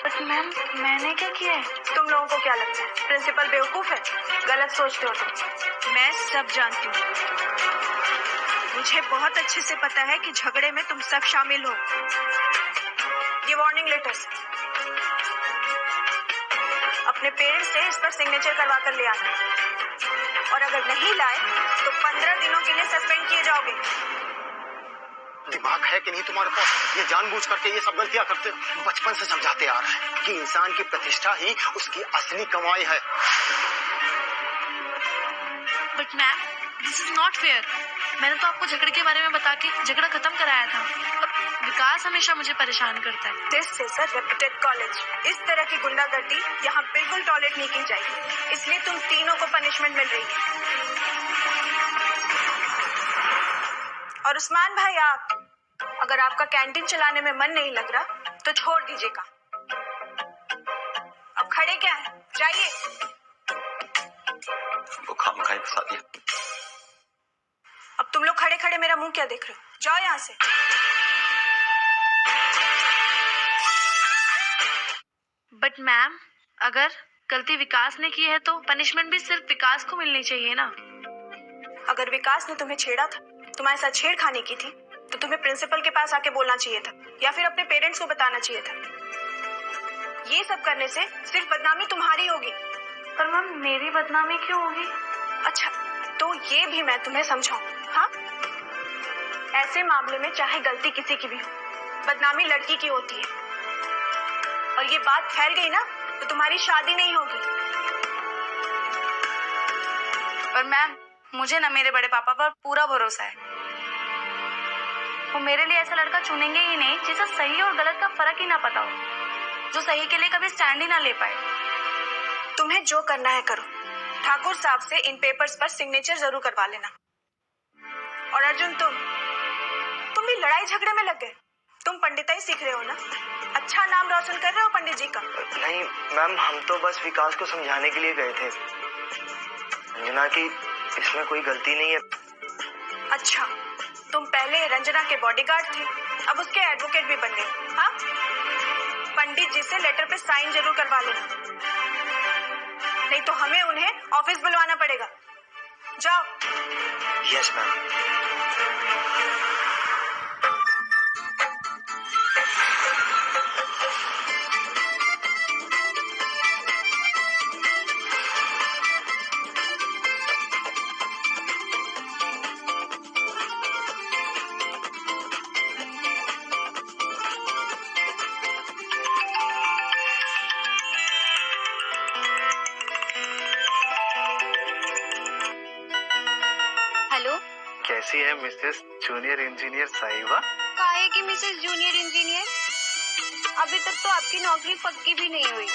But ma'am, मैंने क्या किया है? तुम लोगों को क्या लगता है प्रिंसिपल बेवकूफ है? गलत सोचते हो तुम। मैं सब जानती हूँ। मुझे बहुत अच्छे से पता है कि झगड़े में तुम सब शामिल हो। ये वार्निंग लेटर्स अपने पेरेंट्स से इस पर सिग्नेचर करवा कर ले आना, और अगर नहीं लाए तो 15 दिनों के लिए सस्पेंड किए जाओगे। दिमाग है कि नहीं तुम्हारे पास? ये जानबूझ करके ये सब गलतियां करते हो। बचपन से समझाते आ रहे हैं कि इंसान की प्रतिष्ठा ही उसकी असली कमाई है। But ma'am, this is not fair. मैंने तो आपको झगड़े के बारे में बता के झगड़ा खत्म कराया था, और विकास हमेशा मुझे परेशान करता है। This is a reputed college. इस तरह की गुंडागर्दी यहाँ बिल्कुल टॉलरेट नहीं की जाएगी, इसलिए तुम तीनों को पनिशमेंट मिल रही है। और उस्मान भाई, आप अगर आपका कैंटीन चलाने में मन नहीं लग रहा तो छोड़ दीजिएगा। अब खड़े क्या है, जाइए। वो खामखाई फंसा दिया। अब तुम लोग खड़े खड़े मेरा मुंह क्या देख रहे हो? जाओ यहाँ से। बट मैम, अगर गलती विकास ने की है तो पनिशमेंट भी सिर्फ विकास को मिलनी चाहिए ना। अगर विकास ने तुम्हें छेड़ा था, तुम्हारे साथ छेड़खानी की थी, तो तुम्हें प्रिंसिपल के पास आके बोलना चाहिए था, या फिर अपने पेरेंट्स को बताना चाहिए था। ये सब करने से सिर्फ बदनामी तुम्हारी होगी। पर मैम, मेरी बदनामी क्यों होगी? अच्छा, तो ये भी मैं तुम्हें समझाऊं? हाँ, ऐसे मामले में चाहे गलती किसी की भी हो, बदनामी लड़की की होती है, और ये बात फैल गई ना तो तुम्हारी शादी नहीं होगी। पर मैम, मुझे ना मेरे बड़े पापा पर पूरा भरोसा है। वो मेरे लिए ऐसा लड़का चुनेंगे ही नहीं जिसे सही और गलत का फर्क ही ना पता हो, जो सही के लिए कभी स्टैंड ही ना ले पाए। तुम्हें जो करना है करो। ठाकुर साहब से इन पेपर्स पर सिग्नेचर जरूर करवा लेना। और अर्जुन, तुम भी लड़ाई झगड़े में लग गए। तुम पंडिताई सीख रहे हो ना? अच्छा नाम रोशन कर रहे हो पंडित जी का। नहीं मैम, हम तो बस विकास को समझाने के लिए गए थे, अंजना की इसमें कोई गलती नहीं है। अच्छा, तुम पहले रंजना के बॉडीगार्ड थे, अब उसके एडवोकेट भी बन गए। हाँ, पंडित जी से लेटर पे साइन जरूर करवा लेना, नहीं तो हमें उन्हें ऑफिस बुलवाना पड़ेगा। जाओ। Yes ma'am. कैसी है मिसेस जूनियर इंजीनियर साहिबा? काहे की मिसेस जूनियर इंजीनियर? अभी तक तो आपकी नौकरी पक्की भी नहीं हुई।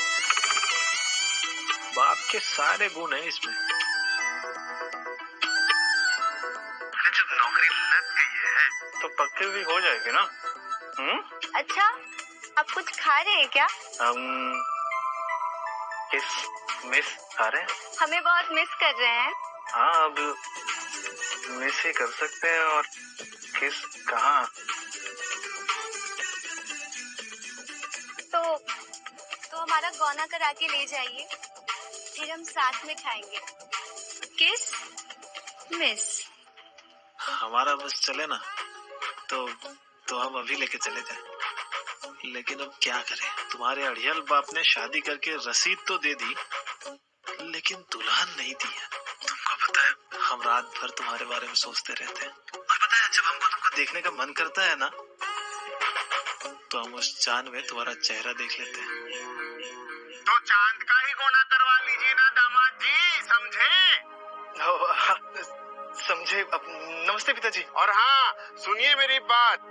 बाप के सारे गुण हैं इसमें। जब नौकरी लग गई है तो पक्की भी हो जाएगी ना। अच्छा, आप कुछ खा रहे हैं क्या? हम किस मिस खा रहे हैं? हमें बहुत मिस कर रहे हैं। हाँ, अब मिस ही कर सकते हैं, और किस कहाँ? तो हमारा गौना करा के ले जाइए, फिर हम साथ में खाएंगे। किस मिस? हमारा बस चले ना तो हम अभी लेके चले जाए, लेकिन अब क्या करें? तुम्हारे अड़ियल बाप ने शादी करके रसीद तो दे दी, लेकिन दुल्हन नहीं दी है। तुमको पता है, हम रात भर तुम्हारे बारे में सोचते रहते हैं, और पता है जब हमको तुमको देखने का मन करता है ना, तो हम उस चांद में तुम्हारा चेहरा देख लेते हैं। तो चांद का ही गोना करवा लीजिए ना दामाद जी, समझे? समझे। नमस्ते पिताजी। और हाँ, सुनिए मेरी बात,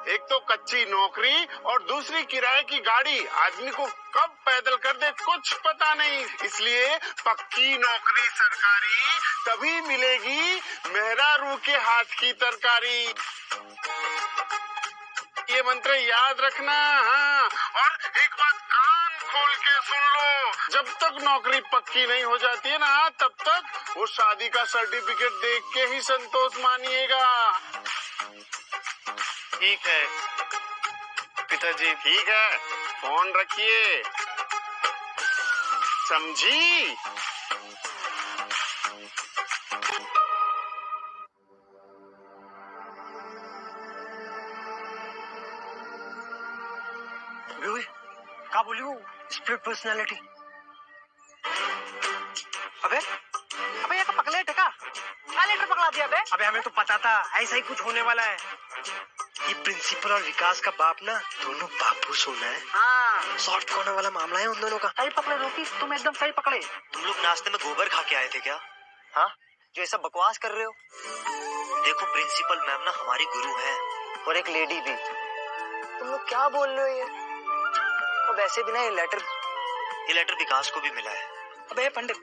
एक तो कच्ची नौकरी और दूसरी किराए की गाड़ी आदमी को कब पैदल कर दे कुछ पता नहीं, इसलिए पक्की नौकरी सरकारी तभी मिलेगी मेहरारू के हाथ की तरकारी। ये मंत्र याद रखना। हाँ, और एक बात कान खोल के सुन लो, जब तक नौकरी पक्की नहीं हो जाती है ना, तब तक वो शादी का सर्टिफिकेट देख के ही संतोष मानिएगा। ठीक है पिताजी। ठीक है, फोन रखिए, समझी? क्या बोली वो स्प्लिट पर्सनालिटी? अबे अबे ये तो पकले टका क्या लेटर पकड़ा दिया बे? अबे हमें तो पता था ऐसा ही कुछ होने वाला है। ये प्रिंसिपल और विकास का बाप ना दोनों बापू सोना है। हाँ, सॉफ्ट कॉर्नर वाला मामला है उन दोनों का। सही पकड़े रोकी, तुम एकदम सही पकड़े। तुम लोग नाश्ते में गोबर खा के आए थे क्या? हाँ, जो ऐसा बकवास कर रहे हो। देखो प्रिंसिपल मैम ना हमारी गुरु है और एक लेडी भी। तुम लोग क्या बोल रहे हो ये? और वैसे भी ना ये लेटर विकास को भी मिला है। अबे पंडित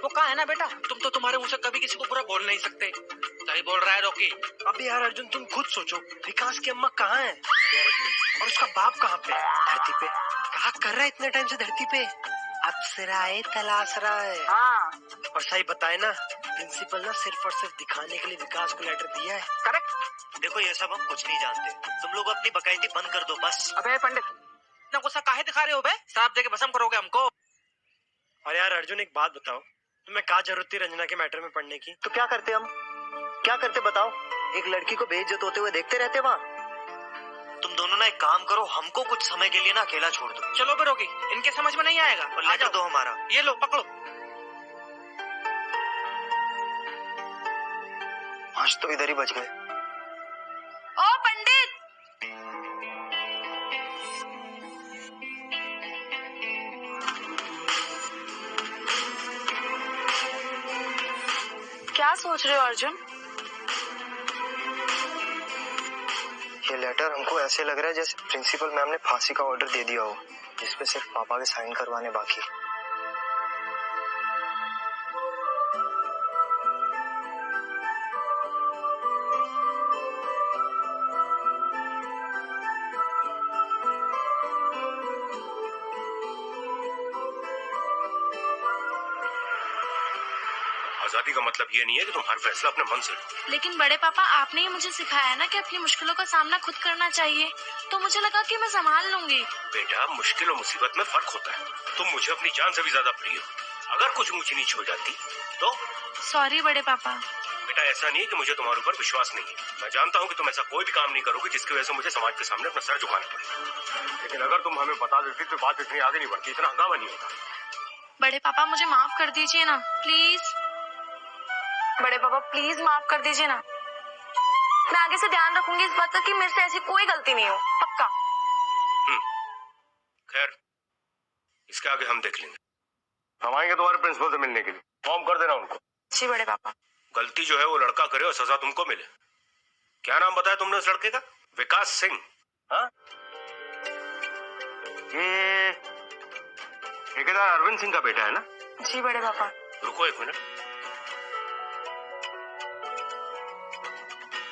वो कहाँ है ना बेटा? तुम तो तुम्हारे मुंह से कभी किसी को पूरा बोल नहीं सकते। सही बोल रहा है रॉकी। अबे यार अर्जुन तुम खुद सोचो, विकास की अम्मा कहाँ है और उसका बाप कहाँ पे? धरती पे। क्या कर रहा है इतने टाइम से धरती पे? अप्सराएं तलाश रहा है। हाँ। और सही बताए ना, प्रिंसिपल ना सिर्फ और सिर्फ दिखाने के लिए विकास को लेटर दिया है। करेक्ट। देखो ये सब हम कुछ नहीं जानते, तुम लोग अपनी बकायदी बंद कर दो बस। अबे पंडित इतना गुस्सा काहे दिखा रहे हो बे? श्राप देके भस्म करोगे हमको। और यार अर्जुन एक बात बताओ, तुम्हें क्या जरूरत थी रंजना के मैटर में पढ़ने की? तो क्या करते हम? क्या करते बताओ? एक लड़की को बेइज्जत होते हुए देखते रहते वहाँ। तुम दोनों ना एक काम करो, हमको कुछ समय के लिए ना अकेला छोड़ दो। चलो बिरोगी, इनके समझ में नहीं आएगा। और लेटर दो हमारा। ये लो पकड़ो। आज तो इधर ही बच गए। ओ पंडित, क्या सोच रहे हो अर्जुन? ये लेटर हमको ऐसे लग रहा है जैसे प्रिंसिपल मैम ने फांसी का ऑर्डर दे दिया हो, जिसपे सिर्फ पापा के साइन करवाने बाकी। आजादी का मतलब ये नहीं है कि तुम हर फैसला अपने मन से लो। लेकिन बड़े पापा आपने ही मुझे सिखाया है ना कि अपनी मुश्किलों का सामना खुद करना चाहिए, तो मुझे लगा कि मैं संभाल लूंगी। बेटा मुश्किल और मुसीबत में फर्क होता है। तुम मुझे अपनी जान से भी ज्यादा प्रिय हो। अगर कुछ ऊंच नीच हो जाती तो? सॉरी बड़े पापा। बेटा ऐसा नहीं है कि मुझे तुम्हारे ऊपर विश्वास नहीं है। मैं जानता हूँ कि तुम ऐसा कोई भी काम नहीं करोगे जिसकी वजह से मुझे समाज के सामने अपना सर झुकाना पड़े। लेकिन अगर तुम हमें बता देती तो बात इतनी आगे नहीं बढ़ती, इतना हंगामा नहीं होता। बड़े पापा मुझे माफ कर दीजिए ना प्लीज। बड़े पापा प्लीज माफ कर दीजिए ना। मैं आगे से ध्यान रखूंगी इस बात का कि मेरे से ऐसी कोई गलती नहीं हो, पक्का। खैर इसके आगे हम देख लेंगे। हम आएंगे तुम्हारे प्रिंसिपल से मिलने के लिए, फॉर्म कर देना उनको। जी बड़े पापा। गलती जो है वो लड़का करे और सजा तुमको मिले। क्या नाम बताया तुमने उस लड़के का? विकास सिंह। हाँ, ये ठेकेदार अरविंद सिंह का बेटा है ना? जी बड़े पापा। रुको एक मिनट।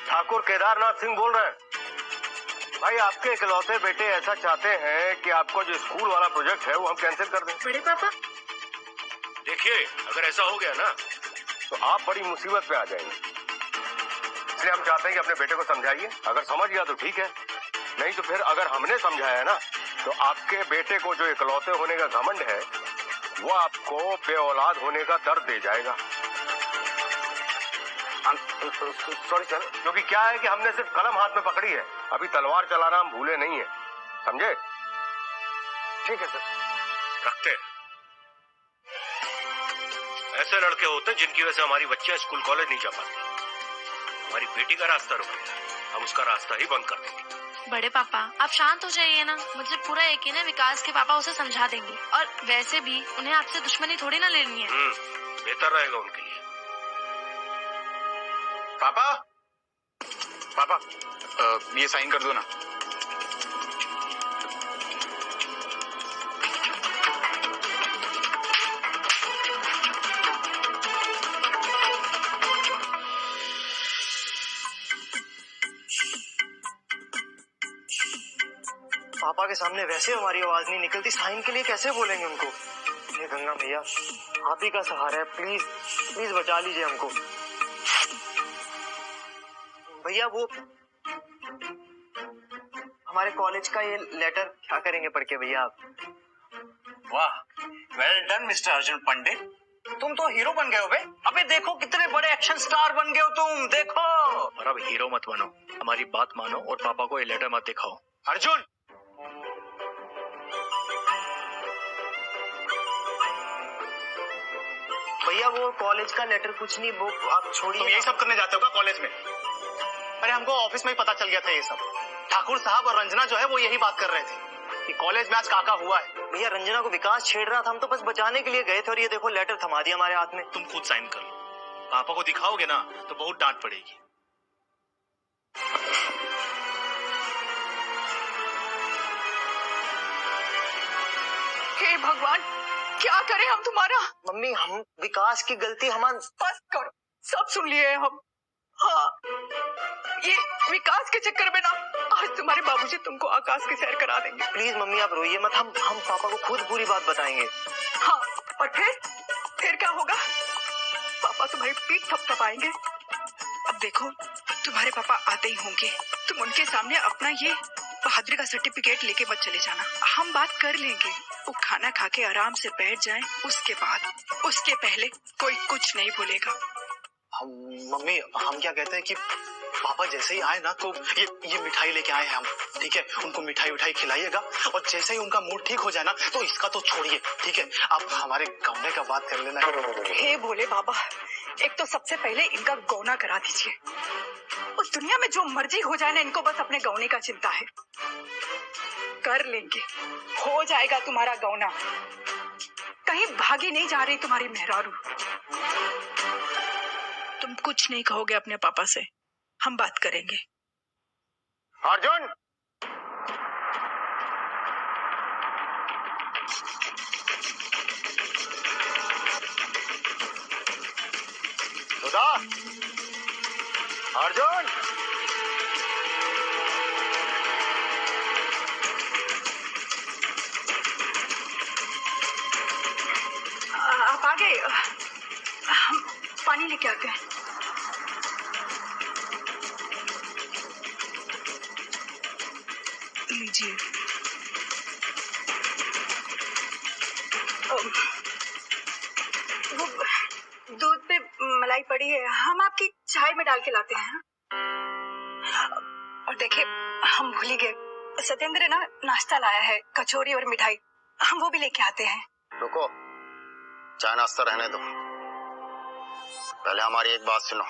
ठाकुर केदारनाथ सिंह बोल रहे हैं। भाई आपके इकलौते बेटे ऐसा चाहते हैं कि आपको जो स्कूल वाला प्रोजेक्ट है वो हम कैंसिल कर दें। बड़े पापा देखिए अगर ऐसा हो गया ना तो आप बड़ी मुसीबत में आ जाएंगे। इसलिए हम चाहते हैं कि अपने बेटे को समझाइए। अगर समझ गया तो ठीक है, नहीं तो फिर अगर हमने समझाया ना तो आपके बेटे को जो इकलौते होने का घमंड है वो आपको बेऔलाद होने का दर्द दे जाएगा। सॉरी सर, क्योंकि क्या है कि हमने सिर्फ कलम हाथ में पकड़ी है, अभी तलवार चलाना हम भूले नहीं है, समझे? ठीक है सर। रखते हैं। ऐसे लड़के होते हैं जिनकी वजह से हमारी बच्चियां स्कूल कॉलेज नहीं जा पाती। हमारी बेटी का रास्ता रुक गया, हम उसका रास्ता ही बंद कर देंगे। बड़े पापा आप शांत हो जाइए ना। मुझे पूरा यकीन है विकास के पापा उसे समझा देंगे, और वैसे भी उन्हें आपसे दुश्मनी थोड़ी ना लेनी है। बेहतर रहेगा उनके लिए। पापा, पापा ये साइन कर दो ना। पापा पापा के सामने वैसे हमारी आवाज नहीं निकलती, साइन के लिए कैसे बोलेंगे उनको? हे गंगा मैया, आप ही का सहारा है, प्लीज प्लीज बचा लीजिए हमको। भैया वो हमारे कॉलेज का ये लेटर क्या करेंगे पढ़ के भैया आप? वाह, वेल डन मिस्टर अर्जुन पंडित, तुम तो हीरो बन गए हो बे। अबे देखो कितने बड़े एक्शन स्टार बन गए हो तुम, देखो। और अब हीरो मत बनो, हमारी बात मानो और पापा को ये लेटर मत दिखाओ। अर्जुन, भैया वो कॉलेज का लेटर कुछ नहीं, वो आप छोड़िए। तुम यही सब करने जाते हो क्या कॉलेज में? अरे हमको ऑफिस में ही पता चल गया था ये सब। ठाकुर साहब और रंजना जो है वो यही बात कर रहे थे कि कॉलेज में आज काका हुआ है। भैया रंजना को विकास छेड़ रहा था, हम तो बस बचाने के लिए गए थे और ये देखो लेटर थमा दिया हमारे हाथ में। तुम खुद साइन कर लो, पापा को दिखाओगे ना तो बहुत डांट पड़ेगी। हे भगवान, क्या करें हम तुम्हारा? मम्मी हम विकास की गलती हमारे। बस करो, सब सुन लिए हम। हाँ, ये विकास के चक्कर में ना आज तुम्हारे बाबूजी तुमको आकाश की सैर करा देंगे। प्लीज मम्मी आप रोइए मत, हम पापा को खुद पूरी बात बताएंगे। हाँ, और फिर क्या होगा? पापा तुम्हारी पीठ थपथपाएंगे। अब देखो तुम्हारे पापा आते ही होंगे, तुम उनके सामने अपना ये बहादुरी का सर्टिफिकेट लेके मत चले जाना, हम बात कर लेंगे। वो खाना खा के आराम से बैठ जाएं, उसके बाद उसके पहले कोई कुछ नहीं बोलेगा। मम्मी हम क्या कहते हैं कि पापा जैसे ही आए ना तो ये मिठाई लेके आए हैं हम, ठीक है? उनको मिठाई उठाई खिलाइएगा और जैसे ही उनका मूड ठीक हो जाए ना तो इसका तो छोड़िए, ठीक है? आप हमारे गौने का बात कर लेना। हे भोले बाबा, एक तो सबसे पहले इनका गौना करा दीजिए। उस दुनिया में जो मर्जी हो जाए ना, इनको बस अपने गौने का चिंता है। कर लेंगे, हो जाएगा तुम्हारा गौना। कहीं भागी नहीं जा रही तुम्हारी मेहरारू। तुम कुछ नहीं कहोगे अपने पापा से, हम बात करेंगे। अर्जुन, सुधा, अर्जुन, आप आ गए? हम पानी लेके आते हैं। लीजिए। वो दूध पे मलाई पड़ी है, हम आपकी चाय में डाल के लाते हैं। और देखिए हम भूल ही गए, सत्येंद्र ना नाश्ता लाया है, कचौरी और मिठाई, हम वो भी लेके आते हैं। रुको, चाय नाश्ता रहने दो, पहले हमारी एक बात सुनो।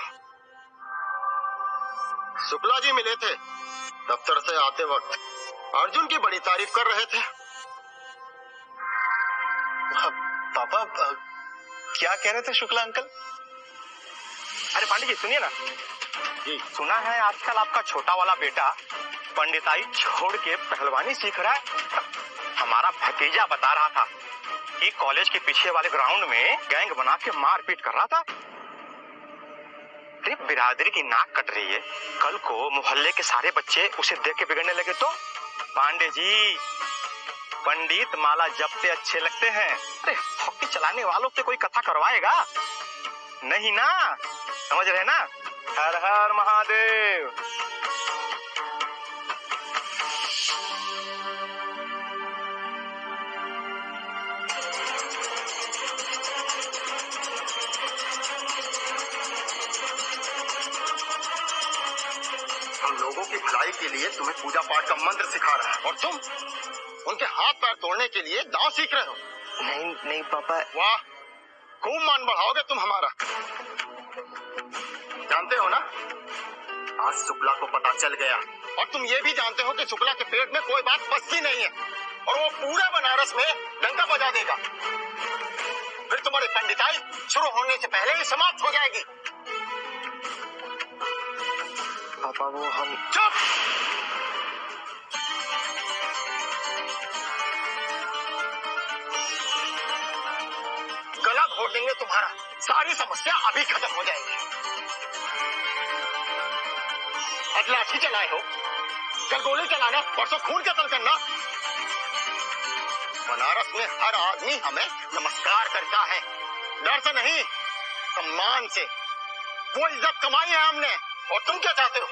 शुक्ला जी मिले थे दफ्तर से आते वक्त, अर्जुन की बड़ी तारीफ कर रहे थे। पापा क्या कह रहे थे शुक्ला अंकल? अरे पांडे जी सुनिए ना जी, सुना है आजकल आपका छोटा वाला बेटा पंडिताई छोड़ के पहलवानी सीख रहा है। हमारा भतीजा बता रहा था कि कॉलेज के पीछे वाले ग्राउंड में गैंग बना के मारपीट कर रहा था। सिर्फ बिरादरी की नाक कट रही है, कल को मोहल्ले के सारे बच्चे उसे देख के बिगड़ने लगे तो? पांडे जी, पंडित माला जपते अच्छे लगते हैं, अरे हॉकी चलाने वालों से कोई कथा करवाएगा नहीं ना, समझ रहे ना? हर हर महादेव। हम लोगों की भलाई के लिए तुम्हें पूजा पाठ का मंत्र सिखा रहा है और तुम उनके हाथ पैर तोड़ने के लिए दांव सीख रहे हो। नहीं नहीं पापा। वाह, खूब मान बढ़ाओगे तुम हमारा। जानते हो ना, आज शुक्ला को पता चल गया और तुम ये भी जानते हो कि शुक्ला के पेट में कोई बात बसती नहीं है और वो पूरे बनारस में डंका बजा देगा। फिर तुम्हारी पंडिताई शुरू होने से पहले ही समाप्त हो जाएगी। पापा वो हम। चुप! गला घोट देंगे तुम्हारा, सारी समस्या अभी खत्म हो जाएगी। अब लाठी चलाए हो कल गोली चलाना, परसों खून कत्ल करना। बनारस में हर आदमी हमें नमस्कार करता है, डर से नहीं, सम्मान से। वो इज्जत कमाई है हमने, और तुम क्या चाहते हो?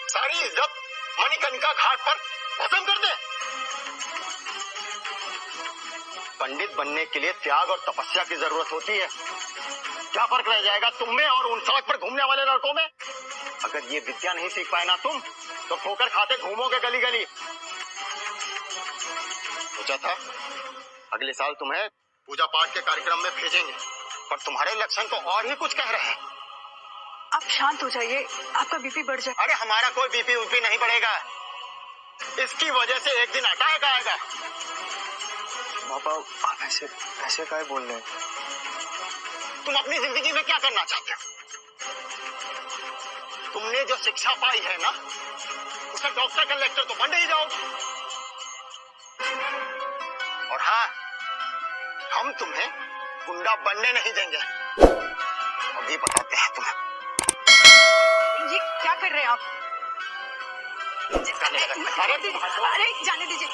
सारी इज्जत मणिकर्णिका घाट पर खत्म कर दे। पंडित बनने के लिए त्याग और तपस्या की जरूरत होती है। क्या फर्क रह जाएगा तुम में और उन सड़क पर घूमने वाले लड़कों में? अगर ये विद्या नहीं सीख पाए ना तुम, तो ठोकर खाते घूमोगे गली गली। सोचा था अगले साल तुम्हें पूजा पाठ के कार्यक्रम में भेजेंगे, पर तुम्हारे लक्षण तो और ही कुछ कह रहे हैं। आप शांत हो जाइए, आपका बीपी बढ़ जाए। अरे हमारा कोई बीपी ऊपी नहीं बढ़ेगा, इसकी वजह से एक दिन अटैक आएगा। पापा आप ऐसे ऐसे क्या बोल रहे हैं? तुम अपनी जिंदगी में क्या करना चाहते हो? तुमने जो शिक्षा पाई है ना, उसे डॉक्टर कलेक्टर तो बन ही जाओ। और हाँ, हम तुम्हें गुंडा बनने नहीं देंगे। अभी बताते हैं तुम्हें। ये क्या कर रहे हैं आप? अरे जाने दीजिए।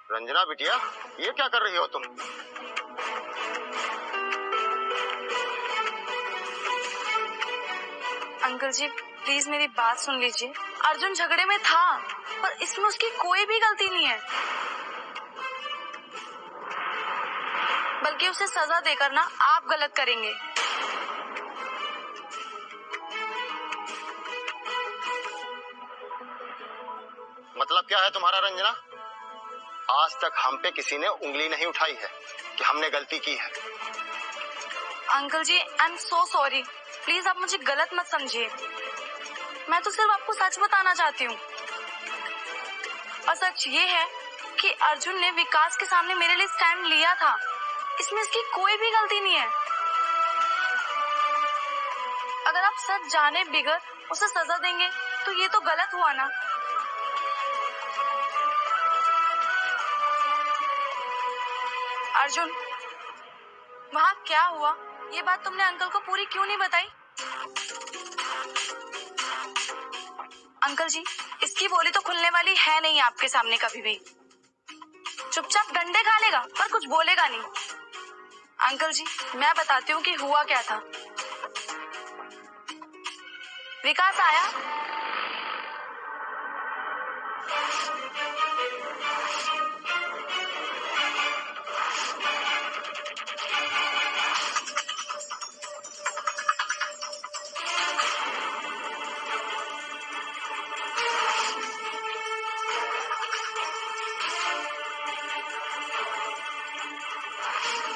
रंजना बिटिया, ये क्या कर रही हो तुम? अंकल जी प्लीज मेरी बात सुन लीजिए। अर्जुन झगड़े में था, पर इसमें उसकी कोई भी गलती नहीं है। बल्कि उसे सजा देकर ना आप गलत करेंगे। मतलब क्या है तुम्हारा रंजना? आज तक हम पे किसी ने उंगली नहीं उठाई है कि हमने गलती की है। Uncle ji I am so sorry, please आप मुझे गलत मत समझिए। मैं तो सिर्फ आपको सच बताना चाहती हूँ। और सच ये है कि अर्जुन ने विकास के सामने मेरे लिए स्टैंड लिया था। इसमें इसकी कोई भी गलती नहीं है। अगर आप सच जाने बिगड़ उसे सजा देंगे तो ये तो गलत हुआ ना। अर्जुन, वहाँ क्या हुआ ये बात तुमने अंकल को पूरी क्यों नहीं बताई? अंकल जी इसकी बोली तो खुलने वाली है नहीं आपके सामने कभी भी। चुपचाप डंडे खा लेगा पर कुछ बोलेगा नहीं। अंकल जी मैं बताती हूँ कि हुआ क्या था। विकास आया,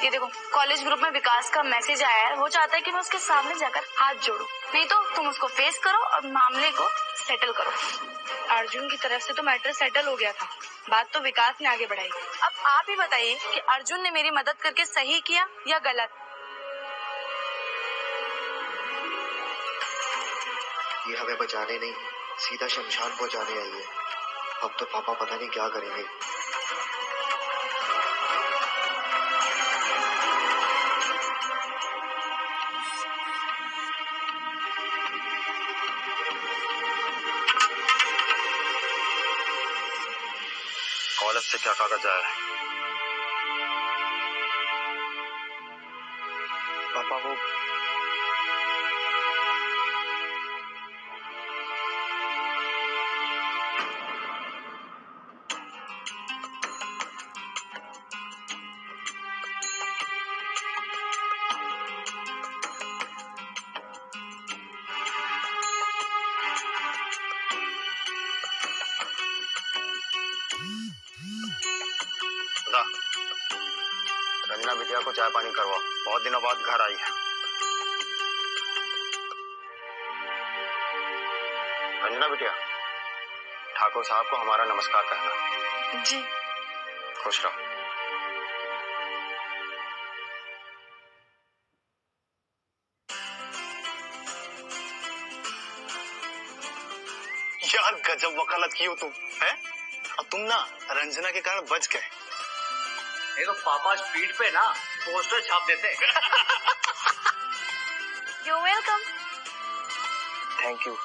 ये देखो कॉलेज ग्रुप में विकास का मैसेज आया है। वो चाहता है कि मैं उसके सामने जाकर हाथ जोड़ूं, नहीं तो तुम उसको फेस करो और मामले को सेटल करो। अर्जुन की तरफ से तो मैटर सेटल हो गया था, बात तो विकास ने आगे बढ़ाई। अब आप ही बताइए कि अर्जुन ने मेरी मदद करके सही किया या गलत? ये हमें बचाने नहीं, सीधा शमशान पहुंचाने आई है। अब तो पापा पता नहीं क्या करेंगे। कॉलेज से क्या कागज आया है? पापा वो रंजना बिटिया को चाय पानी करवाओ, बहुत दिनों बाद घर आई है। रंजना बिटिया, ठाकुर साहब को हमारा नमस्कार कहना। जी। खुश रहो। गजब वकालत की हो तुम, है? अब तुम ना रंजना के कारण बच गए। नहीं तो पापा स्पीड पे ना पोस्टर छाप देते। You welcome. Thank you.